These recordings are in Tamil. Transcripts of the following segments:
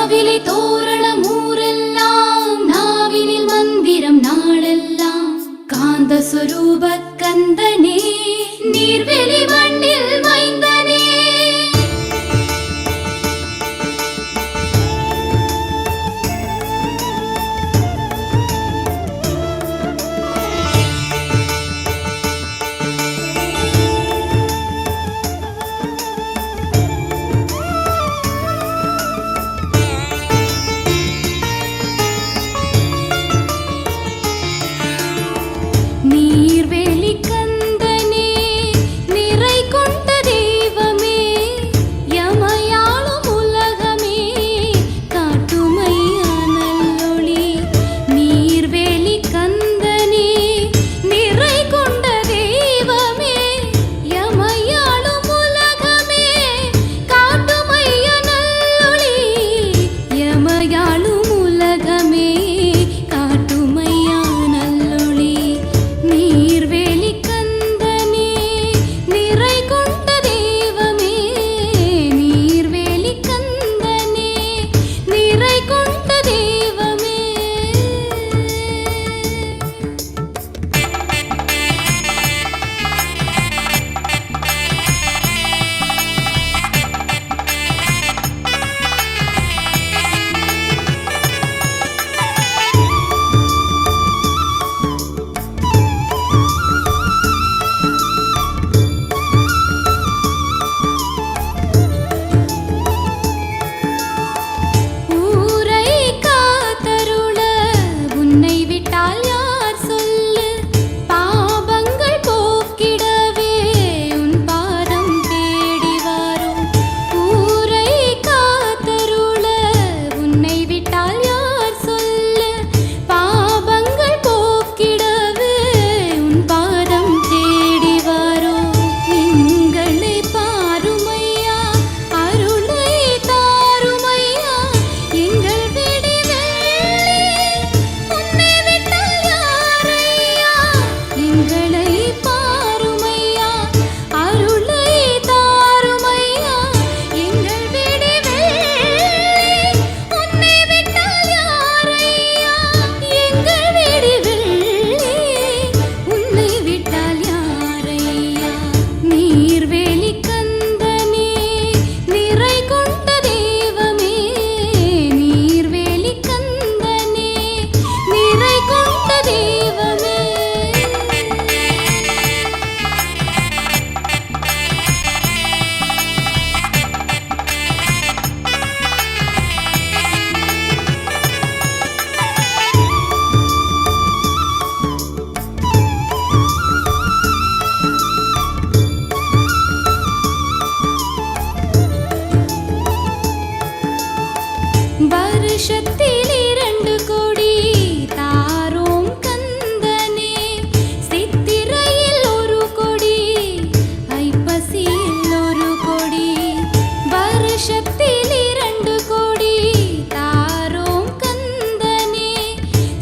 மாவிலை தோரணம் ஊரெல்லாம் நாவினில் மந்திரம் நாளெல்லாம் காந்த சொரூப கந்தனே நீர்வெளி மண்ணில் மைந்தனே நீர்வேலி கந்தனே நிறை கொண்ட தெய்வமே யமயாளும் உலகமே காட்டுமையா நல்லொளி நீர்வேலி கந்தனே நிறை கொண்ட தெய்வமே யமயாளும் உலகமே காட்டுமையா நல்லொளி யமயாளும் உலகமே காட்டுமையா நல்லொளி நீர்வேலி கந்தனே நிறை கொண்ட தெய்வமே நீர்வேலி கந்தனே நிறை கொண்ட தெய்வமே ஊரை காத்தருள உன்னை விட்டால் யார் சொல்லு பாவங்கள் போக்கிடவே உன் பாதம் தேடி வரும் ஊரை காத்தருள உன்னை விட்டால் யார் சொல்லு பாவங்கள் போக்கிடவே உன் பாதம் தேடி வரும் எங்களை பாருமையா அருளை தாருமையா எங்கள் விடிவெள்ளி உன்னை விட்டால் யாரையா எங்களை பாருமையா அருளை தாருமையா எங்கள் விடிவெள்ளி உன்னை விட்டால் யாரையா எங்கள் விடிவெள்ளி உன்னை விட்டால் யாரையா நீர்வேலி கந்தனே நிறை கொண்ட தெய்வமே நீர்வேலி கந்தனே நிறை கொண்ட தெய்வமே வருஷத்தில் 2 கோடி தாரோம் கந்தனே சித்திரையில் 1 கோடி ஐப்பசியில் 1 கோடி வருஷத்தில் 2 கோடி தாரோம் கந்தனே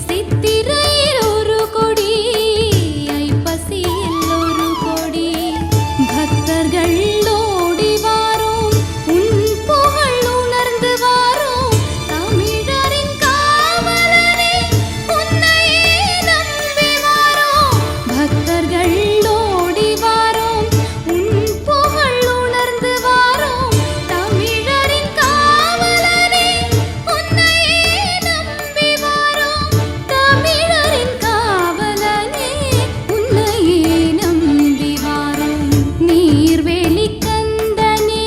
சித்திரையில் 1 கோடி ஐப்பசியில் 1 கோடி பக்தர்கள் ஓடி வாரோம் உன் புகழ் உணர்ந்து வாரோம் தமிழரின் காவலனே உன்னையே நம்பி வாரோம் பக்தர்கள் ஓடி வாரோம் உன் புகழ் உணர்ந்து வாரோம் தமிழரின் காவலனே உன்னையே நம்பி வாரோம் தமிழரின் காவலனே உன்னையே நம்பி வாரோம் நீர்வேலி கந்தனே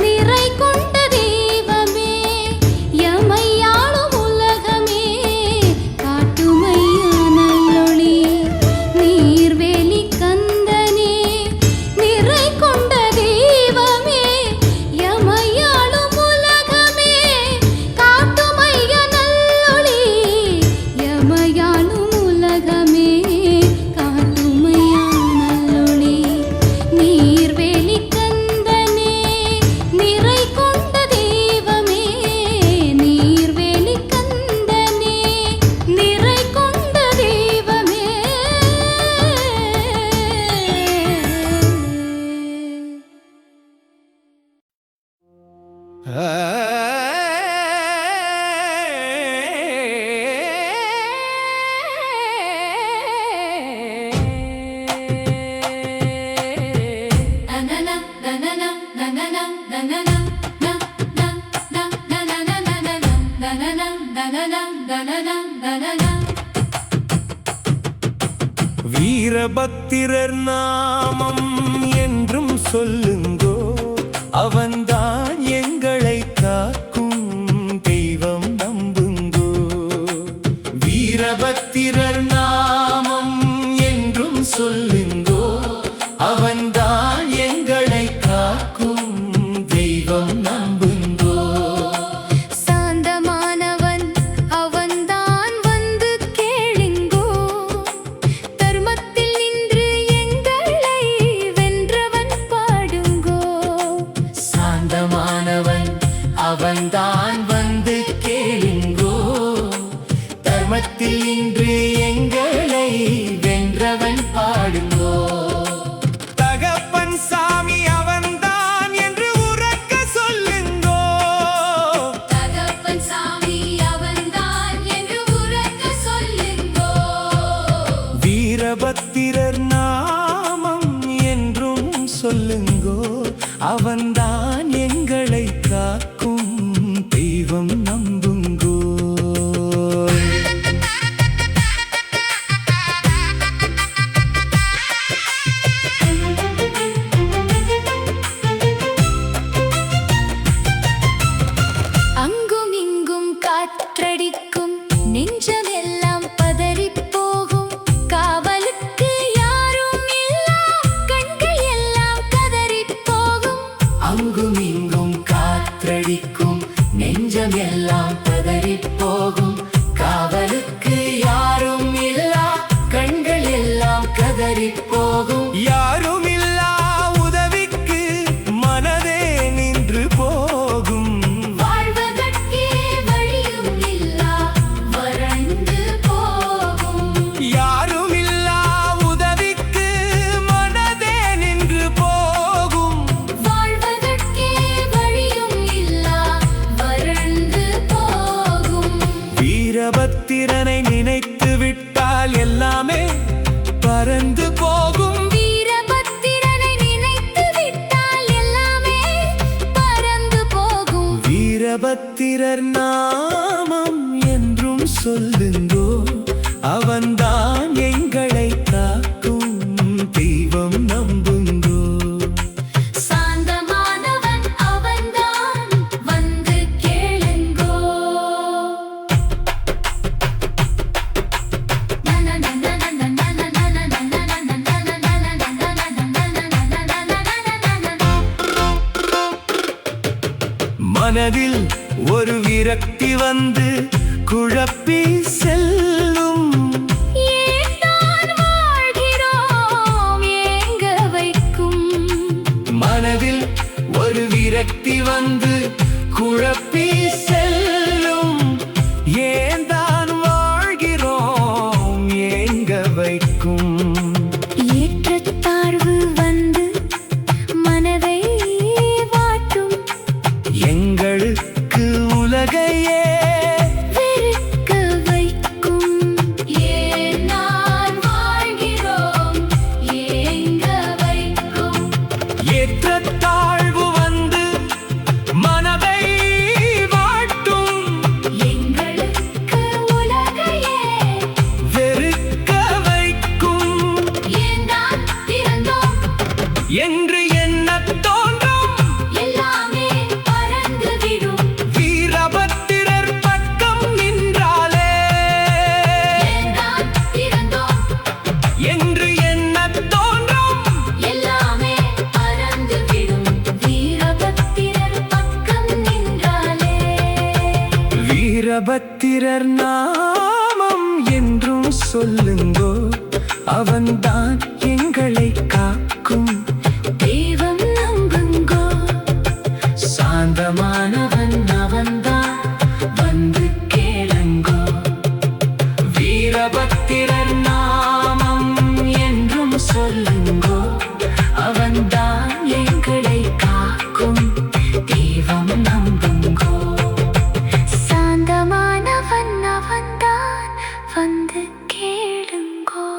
நிறை கொண்ட தெய்வமே யமையாளும் உலகமே காட்டுமையா நல்லொளி நீர்வேலி கந்தனே நிறை கொண்ட தெய்வமே யமையாளும் உலகமே காட்டுமையா நல்லொளி யமையாளும் உலகமே காட்டுமையா நல்லொளி நீர்வேலி கந்தனே நிறை கொண்ட தெய்வமே நீர்வேலி கந்தனே நிறை கொண்ட தெய்வமே வீரபத்திரர் நாமம் என்றும் சொல்லுங்கோ, அவன்தான் எங்களை காக்கும் தெய்வம் நம்புங்கோ. வீரபத்திரர் நாமம் என்றும் சொல்லுங்கோ, அவன்தான் எங்களை காக்கும் தெய்வம் நம்புங்கோ. சாந்தமானவன் அவன்தான் வந்து கேளுங்கோ, தர்மத்தில் நின்று எங்களை வென்றவன் பாடுங்கோ. சாந்தமானவன் அவன்தான் வந்து கேளுங்கோ, தர்மத்தில் நின்று எங்களை வென்றவன் பாடுங்கோ. தகப்பன் சாமி அவன்தான் என்று உரக்க சொல்லுங்கோ, தகப்பன் சாமி அவன்தான் என்று உரக்க சொல்லுங்கோ. வீரபத்திரர் நாமம் என்றும் சொல்லுங்கோ, அவன்தான் எங்களை காக்கும் தெய்வம் நம்புங்கோ. அங்கும் இங்கும் காற்றடிக்கும், நெஞ்சமெல்லாம் பதறிப் போகும், காவலுக்கு யாரும் இல்லா, கண்கள் எல்லாம் கதறிப் போகும். அங்கும் இங்கும் காற்றடிக்கும், நெஞ்சம் எல்லாம் பதறிப் போகும், காவலுக்கு யாரும் இல்லா, கண்கள் எல்லாம் கதறிப் போகும். யாரும் இல்லா உதவிக்கு மனதே நின்று போகும், வாழ்வதற்கே வழியும் இல்லா, வறண்டு போகும். யாரும் இல்லா உதவிக்கு மனதே நின்று போகும். வாழ்வதற்கே வழியும் இல்லா, வறண்டு போகும். வீரபத்திரனை நினைத்து விட்டால் எல்லாமே பறந்து போகும். வீரபத்திரனை நினைத்து விட்டால் எல்லாமே பறந்து போகும். வீரபத்திரர் நாமம் என்றும் சொல்லுங்கோ, அவன்தான் எங்களை காக்கும் தெய்வம் நம்புங்கோ. சாந்தமானவன் அவன்தான் வந்து கேளுங்கோ. மனதில் ஒரு விரக்தி வந்து குழப்பி செல்லும், ஏன் தான் வாழ்கிறோம் ஏங்க வைக்கும். மனதில் ஒரு விரக்தி வந்து குழப்பி செல்லும், ஏன் தான் வாழ்கிறோம் ஏங்க வைக்கும். ஏற்றத்தாழ்வு வந்து மனதை வாட்டும், எங்களுக்கு உலகையே வெறுக்க வைக்கும். ஏன் நான் வாழ்கிறோம் ஏங்க வைக்கும். ஏற்றத்தாழ்வு வந்து மனதை வாட்டும், எங்களுக்கு உலகையே வெறுக்க வைக்கும். ஏன் தான் பிறந்தோம் என்று எண்ணத் தோன்றும், எல்லாமே பறந்துவிடும். வீரபத்திரர் பக்கம் நின்றாலே. ஏன் தான் பிறந்தோம் என்று எண்ணத் தோன்றும், எல்லாமே பறந்துவிடும். வீரபத்திரர் பக்கம் நின்றாலே. வீரபத்திரர் நாமம் என்றும் சொல்லுங்கோ, அவன்தான் எங்களை காக்கும் தெய்வம் நம்புங்கோ. சாந்தமானவன் அவன்தான் வந்து கேளுங்கோ. வீரபத்திரர் நாமம் என்றும் சொல்லுங்கோ, அவன்தான் எங்களை காக்கும் தெய்வம் நம்புங்கோ. சாந்தமானவன் அவன்தான் வந்து கேளுங்கோ.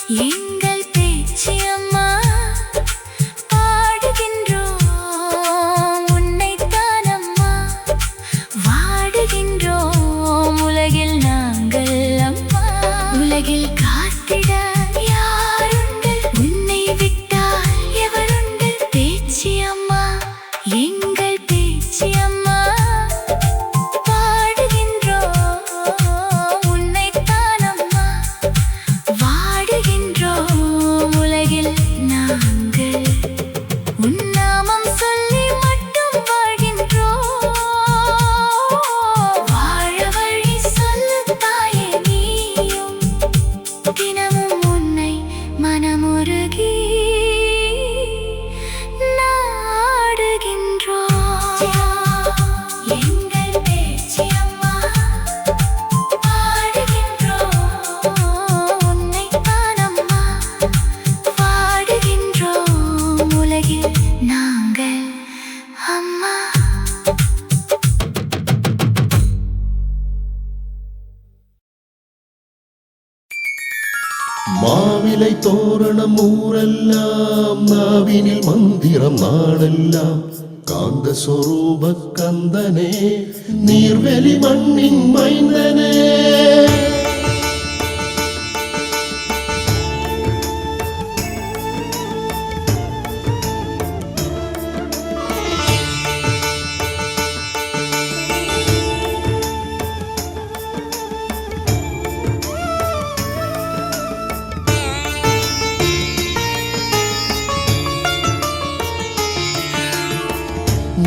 எங்கள் பேச்சு அம்மா பாடுகின்றோம் உன்னைத்தான் அம்மா வாடுகின்றோம் உலகில் நாங்கள் அம்மா உலகில் காத்திட யாருண்டு உன்னை விட்டால் எவருண்டு பேச்சு அம்மா எங்கள் பேச்சு அம்மா மாவிலை தோரணம் ஊரெல்லாம் நாவினில் மந்திரம் நாடெல்லாம் காந்த சொரூப கந்தனே நீர்வெளி மண்ணின் மைந்தனே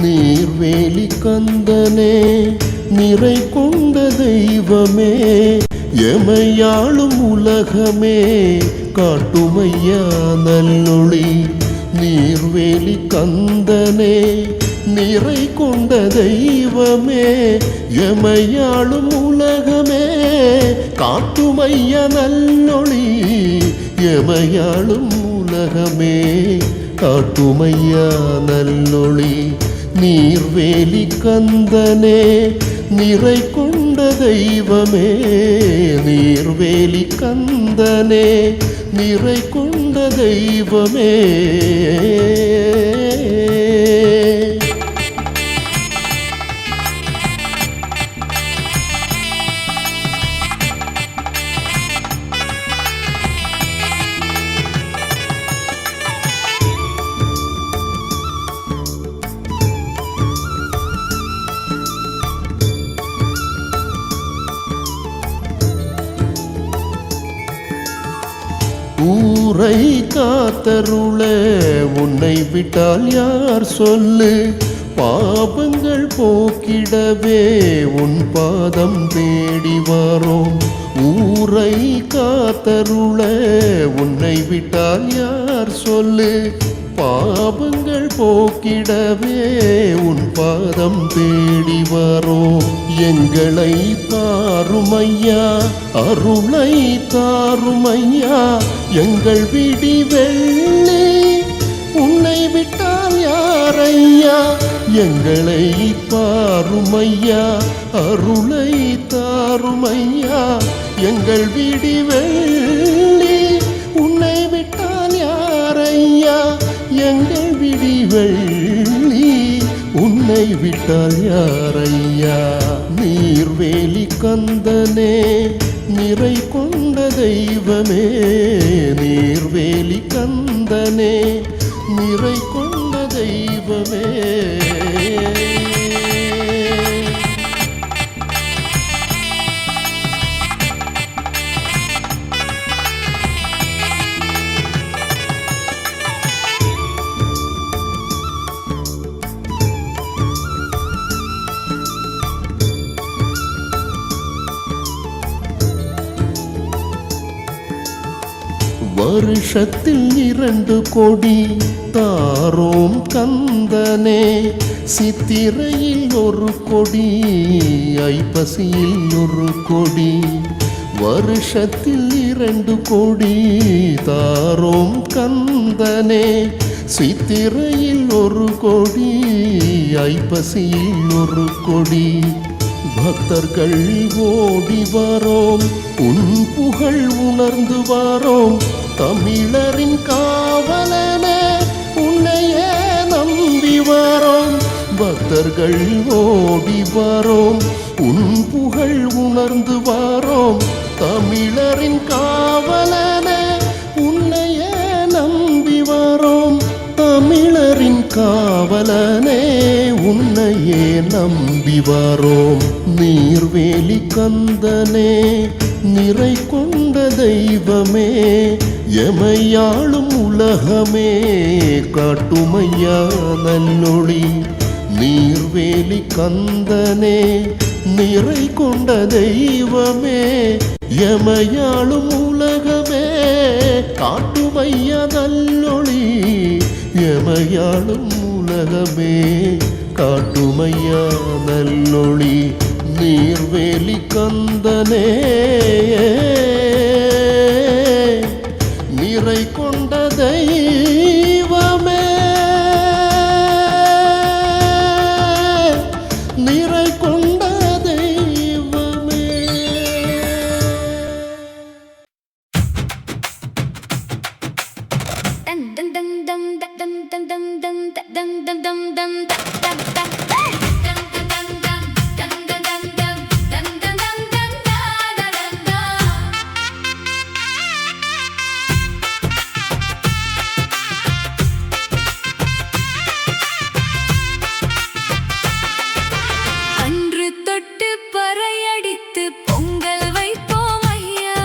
நீர்வேலி கந்தனே நிறை கொண்ட தெய்வமே எமையாளும் உலகமே காட்டுமையா நல்லொளி நீர்வேலி கந்தனே நிறை கொண்ட தெய்வமே எமையாளும் உலகமே காட்டுமையா நல்லொளி எமையாளும் உலகமே காட்டுமையா நல்லொளி நீர்வேலி கந்தனே நிறை கொண்ட தெய்வமே நீர்வேலி கந்தனே நிறை கொண்ட தெய்வமே ஊரை காத்தருள உன்னை விட்டால் யார் சொல்லு பாபங்கள் போக்கிடவே உன் பாதம் தேடி வாரோம் ஊரை காத்தருள உன்னை விட்டால் யார் சொல்லு பாபங்கள் போக்கிடவே உன் பாதம் தேடி வாரோம் எங்களை பாருமையா அருளை தாருமையா எங்கள் விடி வெள்ளி உன்னை விட்டால் யாரையா எங்களை பாருமையா அருளை தாருமையா எங்கள் விடி வெள்ளி உன்னை விட்டால் யாரையா எங்கள் விடி வெள்ளி உன்னை விட்டால் யாரையா நீர்வேலி கந்தனே நிறை கொண்ட தெய்வமே நீர்வேலி கந்தனே நிறை கொண்ட தெய்வமே வருஷத்தில் 2 கொடி தாரோம் கந்தனே சித்திரையில் 1 கொடி ஐப்பசியில் 1 கொடி வருஷத்தில் 2 கொடி தாரோம் கந்தனே சித்திரையில் 1 கொடி ஐப்பசியில் 1 கொடி பக்தர்கள் ஓடி வாரோம் உன் புகழ் உணர்ந்து வாரோம் தமிழரின் காவலனே உன்னையே நம்பி வாரோம் பக்தர்கள் ஓடி வாரோம் உன் புகழ் உணர்ந்து வாரோம் தமிழரின் காவலனே உன்னையே நம்பி வாரோம் தமிழரின் காவலனே உன்னையே நம்பி வாரோம் நீர்வேலி கந்தனே நிறை கொண்ட தெய்வமே எமையாளும் உலகமே காட்டுமையா நல்லொளி நீர்வேலி கந்தனே நிறை கொண்ட தெய்வமே எமையாளும் உலகமே காட்டுமையா நல்லொளி எமையாளும் உலகமே காட்டுமையா நல்லொளி நீர்வேலி கந்தனே நிறை கொண்ட தெய்வமே நிறை கொண்ட தெய்வமே dum dum dum dum dum dum dum dum dum dum dum அன்று தொட்டு பறையடித்து பொங்கல் வைப்போம் ஐயா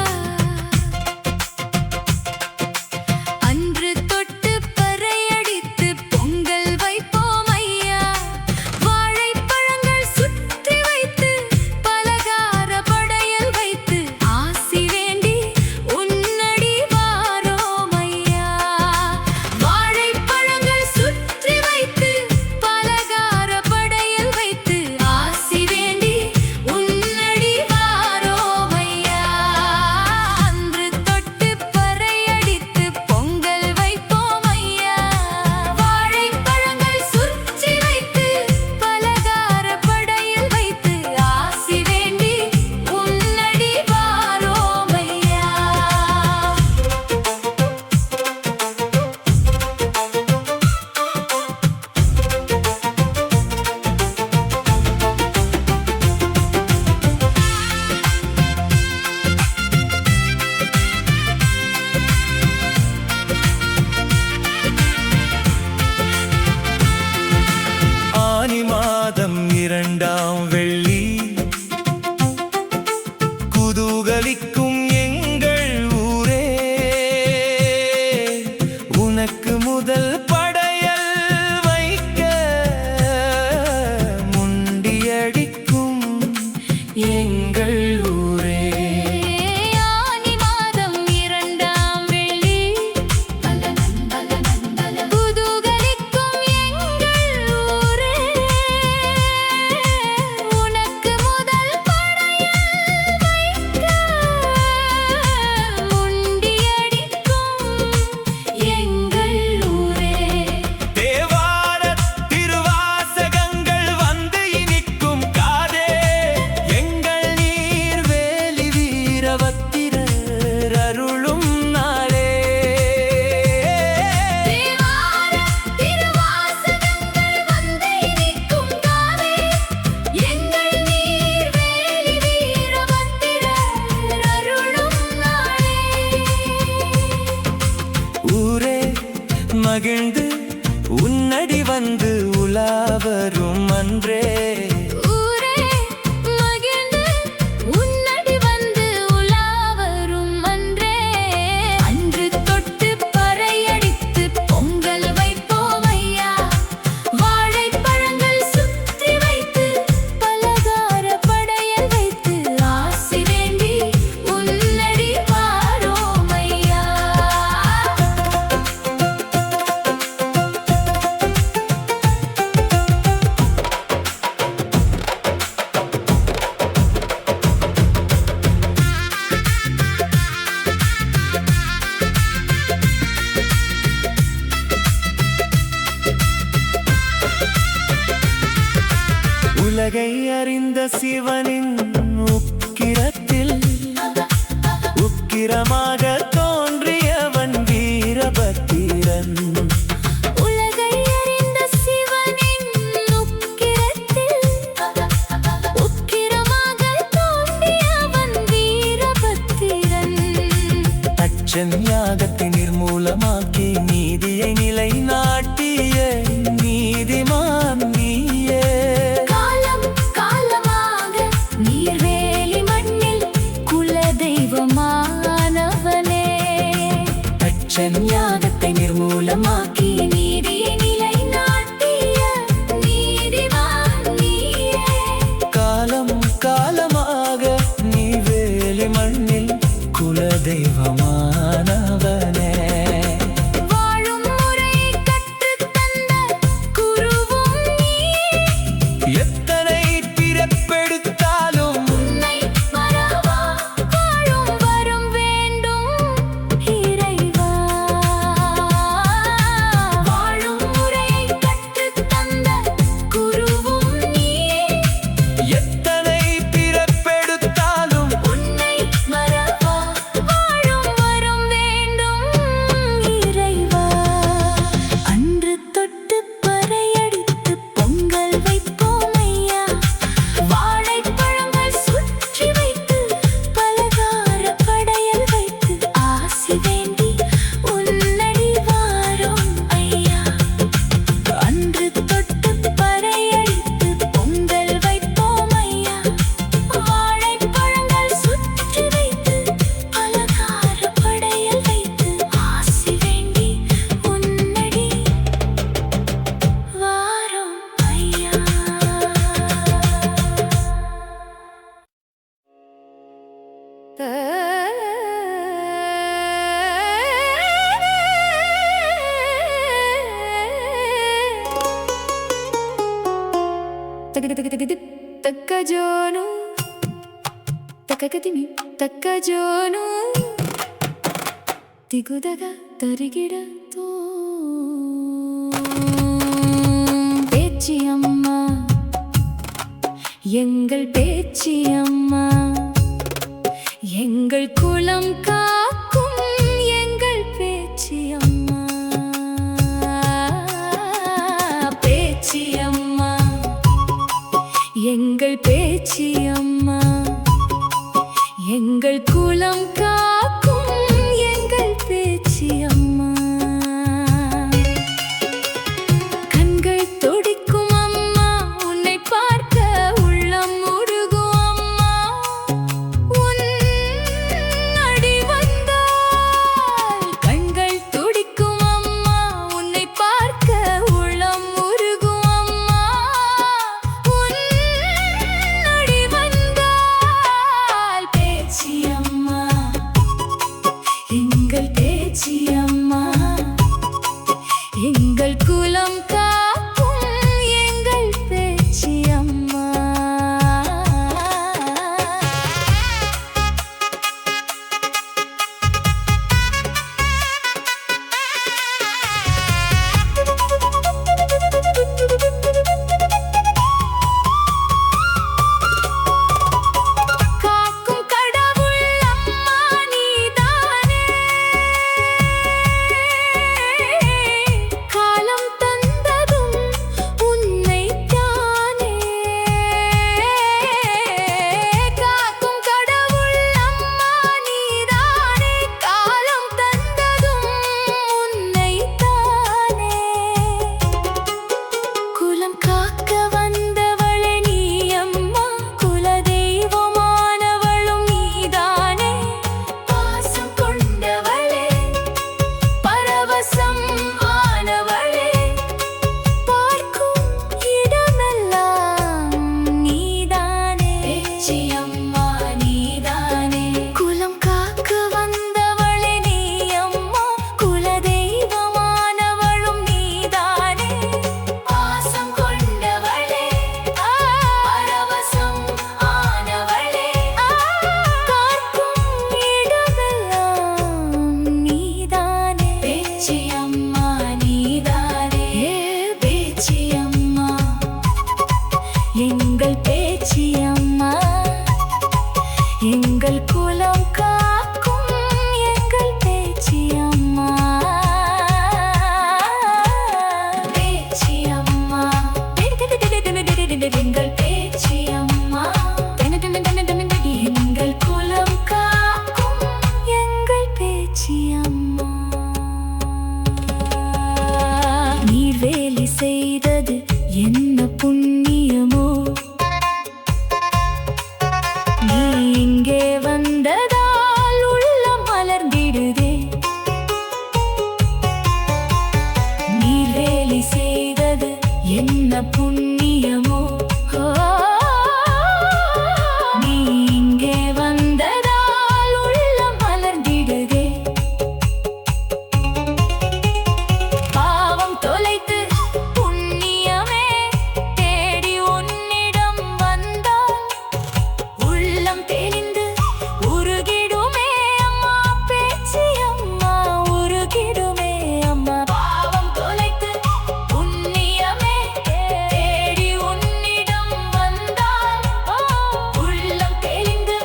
அன்று தொட்டு பறையடித்து பொங்கல் வைப்போம் ஐயா வாழைப்பழங்கள் சுற்றி வைத்து பலகார படையல் வைத்து ஆசி வேண்டி உன்னடி வாரோம் ஐயா வாழைப்பழங்கள் சுற்றி வைத்து பலகார படையல் வைத்து ஆசி வேண்டி உன்னடி வாரோம் ஐயா அன்று தொட்டு பறையடித்து பொங்கல் வைப்போம் ஐயா வாழைப்பழங்கள் சுற்றி வைத்து பலகார படையல் வைத்து ஆசி வேண்டி உன்னடி வாரோம் ஐயா ஆனி மாதம் 2ஆம் வெள்ளி குதூகலிக்கும் எங்கள் ஊரே உனக்கு முதல் படையல் வைக்க முண்டியடிக்கும் எங்கள் ஊரே ஆனி மாதம் 2ஆம் வெள்ளி குதூகலிக்கும் எங்கள் ஊரே உனக்கு முதல் படையல் வைக்க முண்டியடிக்கும் எங்கள் ஊரே தேவாரத் திருவாசகங்கள் வந்து இனிக்கும் காதே எங்கள் நீர்வேலி வீரபத்திரர் அருளும் நாளே தேவாரத் திருவாசகங்கள் வந்து இனிக்கும் காதே எங்கள் நீர்வேலி வீரபத்திரர் அருளும் நாளே ஊரே மகிழ்ந்து உன்னடி வந்து உலாவரும் அன்றே ஊரே மகிழ்ந்து உன்னடி வந்து உலாவரும் அன்றே அன்று தொட்டு பறையடித்து பொங்கல் வைப்போம் ஐயா வாழைப்பழங்கள் சுற்றி வைத்து பலகார படையல் வைத்து ஆசி வேண்டி உன்னடி வாரோம் ஐயா உலகை அறிந்த சிவனின் உக்கிரத்தில் உக்கிரமாக தோன்றியவன் வீரபத்திரன். உலகை அறிந்த சிவனின் உக்கிரத்தில் உக்கிரமாக தோன்றியவன் வீரபத்திரன். தட்சன் யாகத்தை நிர்மூலமாக்கி நீதியை நிலைநாட்டிய நீதிமான் நீயே. காலம் காலமாக நீர்வேலி மண்ணில் குலதெய்வமானவனே. தட்சன் யாகத்தை நிர்மூலமாக்கி நீதியை நிலைநாட்டிய நீதிமான் நீயே. காலம் காலமாக நீ வேலி மண்ணில் குலதெய்வமானவனே. வாழும் முறையை கற்றுத் தந்த குருவும் நீயே. எத்தனை பிறப்பெடுத்தாலும் உன்னை மறவா வாழும் வரம் வேண்டும் இறைவா. வாழும் முறையை கற்றுத் தந்த குருவும் நீயே. எத்தனை பிறப்பெடுத்தாலும் உன்னை மறவா வாழும் வரம் வேண்டும் இறைவா. அன்று தொட்டு பறையடித்து பொங்கல் வைப்போம் ஐயா. வாழைப்பழங்கள் சுற்றி வைத்து பலகார படையல் வைத்து ஆசி வேண்டி உன்னடி வாரோம் ஐயா. அன்று தொட்டு பறையடித்து பொங்கல் வைப்போம் ஐயா. வாழைப்பழங்கள் சுற்றி வைத்து பலகார படையல் வைத்து ஆசி வேண்டி உன்னடி வாரோம் ஐயா. ತಕ್ಕಜೋನು ತಕ್ಕಗತಿಮಿ ತಕ್ಕಜೋನು திகுதக தருகிடத்தோ. பேச்சியம்மா எங்கள் பேச்சியம்மா, எங்கள் குலம் காக்கும் எங்கள் பேச்சியம்மா. பேச்சியம்மா எங்கள் பேச்சியம்மா, எங்கள் குலம் காக்கும் எங்கள் பேச்சியம்மா. கண்கள் துடிக்கும் அம்மா, உன்னை பார்க்க உள்ளம் உருகும் அம்மா. உன் அடி வந்து பேச்சி அம்மா. நீர்வேலி செய்தது என்ன புண்ணியமோ, நீ இங்கே வந்ததால் உள்ளம் மலர்ந்திடுதே. நீர்வேலி செய்தது என்ன புண்ணியமோ, நீ இங்கே வந்ததால் உள்ளம் மலர்ந்திடுதே. பாவம் தொலைத்து புண்ணியமே தேடி உன்னிடம் வந்தால் உள்ளம் தெளிந்து உருகிடுமே அம்மா பேச்சி அம்மா, உருகிடுமே அம்மா. பாவம் தொலைத்து புண்ணியமே தேடி உன்னிடம் வந்தால் உள்ளம் தெளிந்து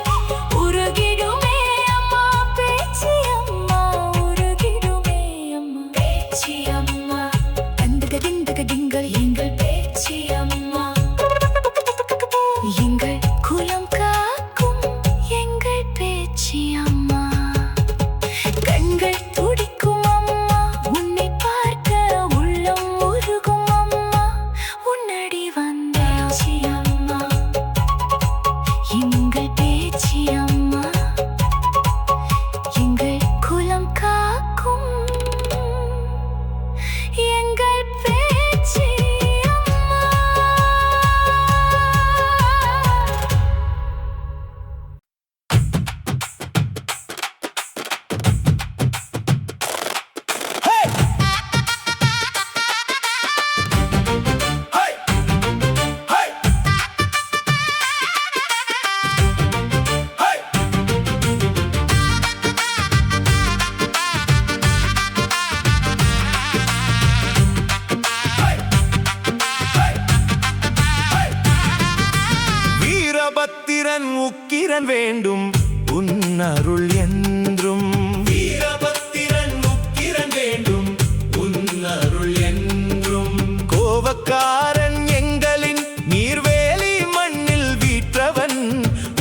உருகிடுமே அம்மா பேச்சி அம்மா, உருகிடுமே அம்மா பேச்சி அம்மா. கண்டுகடிங்கள் எங்கள் பேச்சி அம்மா, எங்கள் குலம் காக்கும் எங்கள் பேச்சி அம்மா. கண்கள் துடிக்கும் அம்மா, உன்னை பார்க்க உள்ளம் உருகும் அம்மா. உன்னடி வந்தாச்சி அம்மா, எங்கள் பேச்சி அம்மா, எங்கள் குலம் காக்கும் எங்கள் பேச்சி அம்மா. வீரபத்திரன் உக்கிரன் வேண்டும் உன் அருள் என்றும். வீரபத்திரன் உக்கிரன் வேண்டும் உன் அருள் என்றும். கோபக்காரன் எங்களின் நீர்வேலி மண்ணில் வீற்றவன்,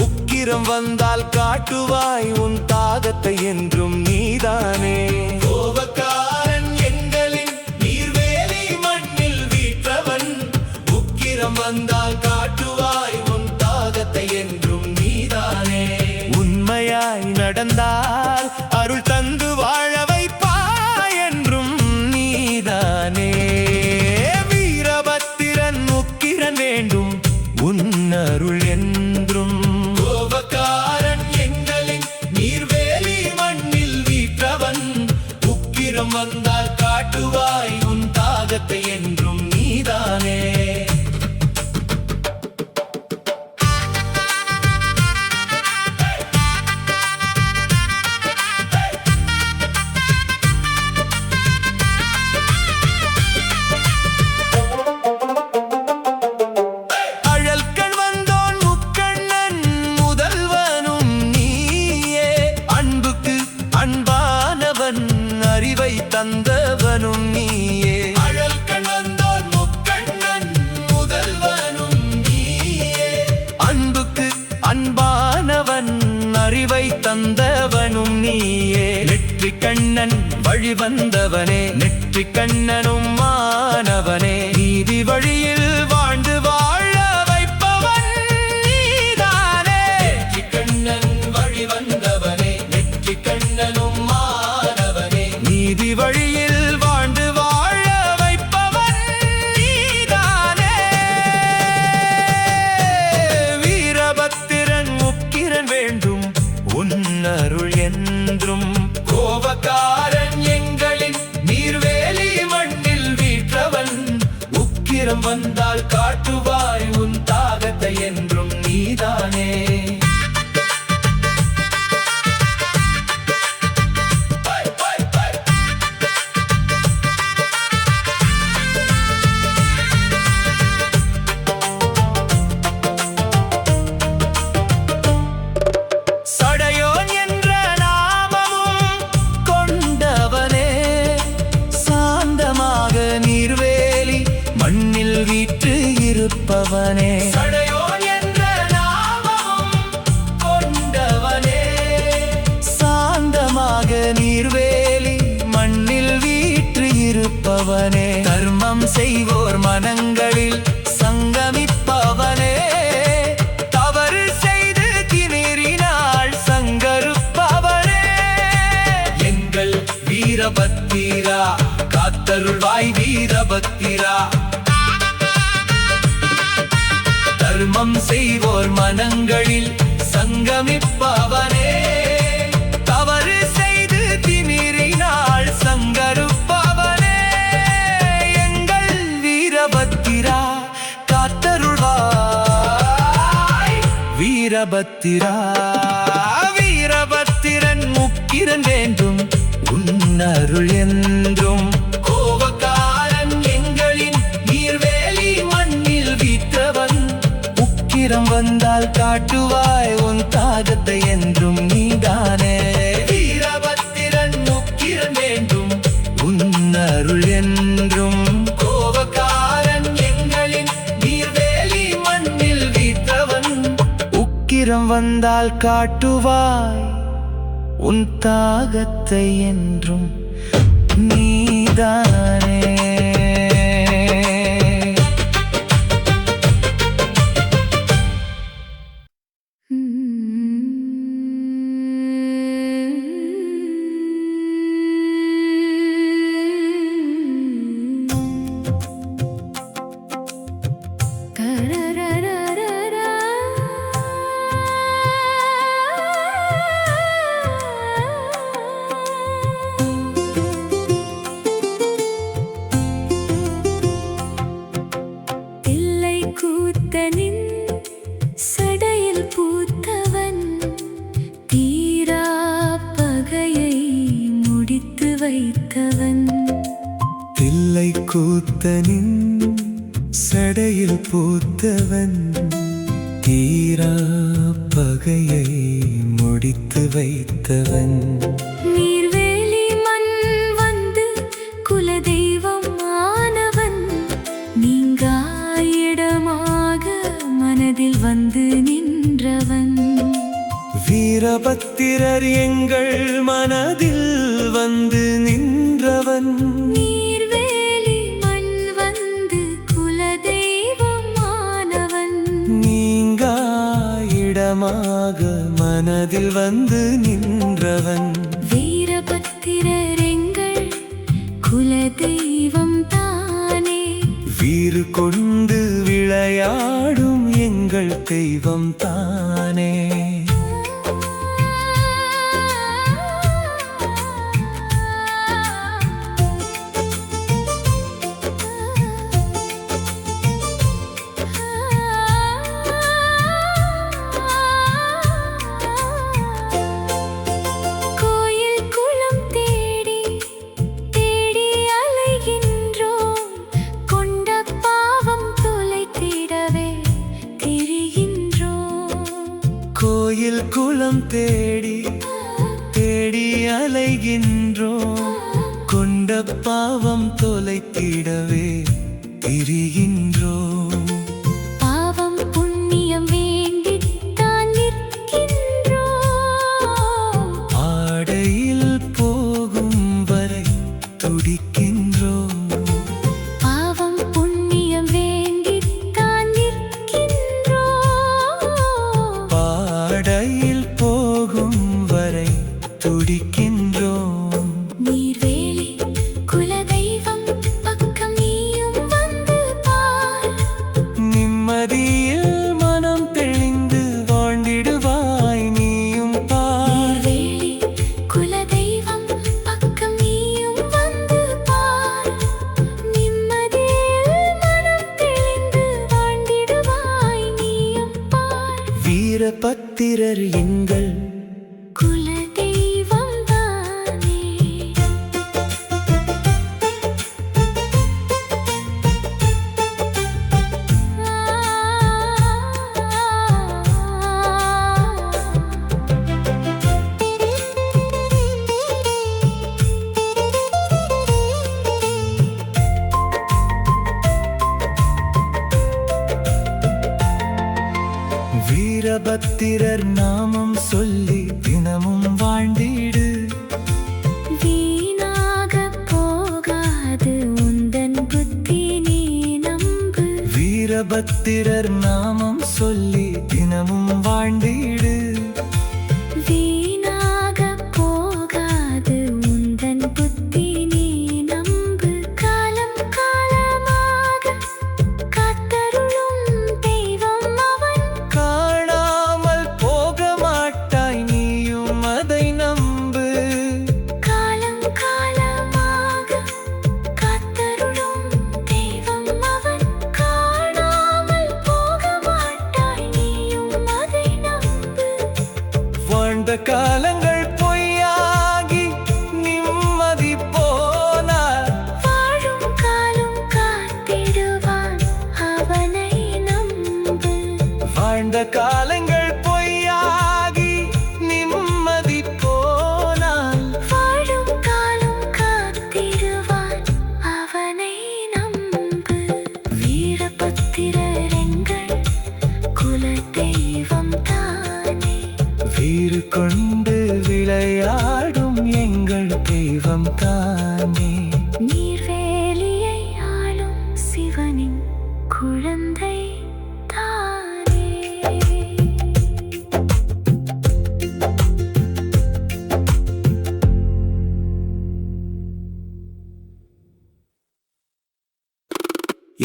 உக்கிரம் வந்தால் காட்டுவாய் உன் தாகத்தை என்றும் நீதானே. கோபக்காரன் எங்களின் நீர்வேலி மண்ணில் வீற்றவன், உக்கிரம் வந்தால் காட்டுவாய் உன் தாகத்தை என்றும் நீதானே. உண்மையாய் நடந்தால் அருள் தந்து வாழ வைப்பாய் என்றும் நீதானே. வீரபத்திரன் உக்கிரன் வேண்டும் உன் அருள் என்றும். கோபக்காரன் எங்களின் நீர்வேலி மண்ணில் வீற்றவன், உக்கிரம் வந்தால் காட்டுவாய் உன் தாகத்தை என்றும் நீதானே. அழல்கண் வந்தோன் முக்கண்ணன் முதல்வனும் நீயே, அன்புக்கு அன்பானவன் அறிவை தந்தவனும் நீயே. அழல்கண் வந்தோன் முக்கண்ணன் முதல்வனும் நீயே, அன்புக்கு அன்பானவன் அறிவை தந்தவனும் நீயே. நெற்றி கண்ணன் வழி வந்தவனே, நெற்றி கண்ணனும் மாணவனே, நீதி வழியில் வாழ்ந்து வாழ வைப்பவன் நீதானே. நெற்றி கண்ணன் வழி வந்தவனே, நெற்றி கண்ணனும் மாணவனே, நீதி வழியில் வாழ்ந்து வாழ வைப்பவன் நீதானே. வீரபத்திரன் உக்கிரன் வேண்டும் உன் அருள் என்றும். கோபக்காரன் எங்களின் நீர்வேலி மண்ணில் வீற்றவன், உக்கிரம் வந்தால் காட்டுவாய் உன் தாகத்தை என்றும் நீதானே. சடையோன் என்ற நாமமும் கொண்டவனே, சாந்தமாக நீர்வேலி மண்ணில் வீற்று இருப்பவனே. சடையோன் என்ற நாமமும் கொண்டவனே, சாந்தமாக நீர்வேலி சங்கமிப்பவனே, தர்மம் செய்வோர் மனங்களில் சங்கமிப்பவனே, தவறு செய்து திமிரினால் சங்கருப்பவனே, எங்கள் வீரபத்திரா காத்தருள்வாய் வீரபத்திரா. தர்மம் செய்வோர் மனங்களில் சங்கமிப்பவனே, தவறு செய்து திமிரினால் சங்கருப்பவனே, எங்கள் வீரபத்திரா காத்தருள்வாய் வீரபத்திரா. வீரபத்திரன் முக்கிரன் வேண்டும் உன்னருள் என்றும், கோபக்காரன் எங்களின் நீர்வேலி மண்ணில் வீற்றவன், உக்கிரம் வந்தால் காட்டுவாய் உன் தாகத்தை என்றும் நீதானே. வீரபத்திரன் முக்கிரன் வேண்டும் உன்னருள் என்றும், கோபக்காரன் எங்களின் நீர்வேலி மண்ணில் வீற்றவன், உக்கிரம் வந்தால் காட்டுவாய் உன் தாகத்தை என்றும் நீதானே. கூத்தனின் சடையில் பூத்தவன், தீரா பகையை முடித்து வைத்தவன். தில்லை கூத்தனின் சடையில் பூத்தவன், தீரா பகையை முடித்து வைத்தவன். நீர்வேலி மண் வந்து குலதெய்வம் ஆனவன், நீங்கா இடமாக மனதில் வந்து நின்றவன். வீரபத்திரர் எங்கள் மனதில் வந்து நின்றவன். நீர்வேலி மண் வந்து குலதெய்வம் ஆனவன், நீங்கா இடமாக மனதில் வந்து நின்றவன். வீரபத்திரர் எங்கள் குலதெய்வம் தானே, வீறு கொண்டு விளையாடும் எங்கள் தெய்வம் தானே. கோயில் குளம் தேடி தேடி அலைகின்றோம், கொண்ட பாவம் தொலைத்திடவே திரிகின்றோம். கோயில் குளம் தேடி தேடி அலைகின்றோம், கொண்ட பாவம் தொலைத்திடவே திரிகின்றோம். பாவம் புண்ணியம் வேண்டித்தான் நிற்கின்றோம், ஆடையில் போகும் வரை துடிக்கின்றோம். பாவம் புண்ணியம் வேண்டித்தான் நிற்கின்றோம், பாடையில் போகும் வரை துடிக்கின்றோம். நீர்வேலி குலதெய்வம் பக்கம் நீயும் வந்து பார், நிம்மதியில் மனம் தெளிந்து வாழ்ந்திடுவாய் நீயும் பார். நீர்வேலி குலதெய்வம் பக்கம் நீயும் வந்து பார், நிம்மதியில் மனம் தெளிந்து வாழ்ந்திடுவாய் நீயும் பார். வீரபத்திரர் எங்கள் குலதெய்வம் தானே. வீரபத்திரர் நாமம் சொல்லி தினமும் வாழ்ந்திடு, வீணாக போகாது உன் வீரபத்திரர் நாமம் சொல்லி தினமும் வாழ்ந்திடு. வீணாக போகாது உந்தன் புத்தி நீ நம்பு. காலம் காலமாக காத்தருளும் தெய்வம் அவன். காணாமல் போக மாட்டாய் நீயும் அதை நம்பு. காலம் காலமாக காத்தருளும் தெய்வம் அவன். காணாமல் போக மாட்டாய் நீயும் அதை நம்பு. வாழ்ந்த காலங்கள் பொய்யாகி நிம்மதி போனார். வாழும் காலம் காத்திடுவான் அவனை நம்பு. வாழ்ந்த காலங்கள் பொய்யாகி நிம்மதி போனால். வாழும் காலம் காத்திடுவான் அவனை நம்பு. வீரபத்திரர் எங்கள் குல தெய்வம் தானே. வீறு கொண்டு விளையாடும் எங்கள் தெய்வம் தானே. நீர்வேலியை ஆளும் சிவனின் குழந்தை தானே.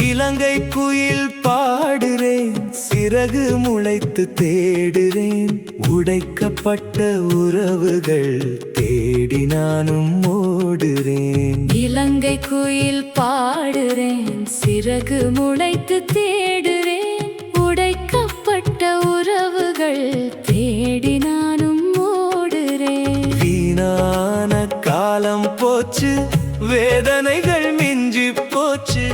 இலங்கை குயில் பாடுறேன், சிறகு முளைத்து தேடுறேன். உடைக்கப்பட்ட உறவுகள் தேடி நானும் ஓடுறேன். இலங்கை குயில் பாடுறேன், சிறகு முளைத்து தேடுறேன். உடைக்கப்பட்ட உறவுகள் தேடி நானும் ஓடுறேன். வீணான காலம் போச்சு, வேதனைகள் மிஞ்சி போச்சு.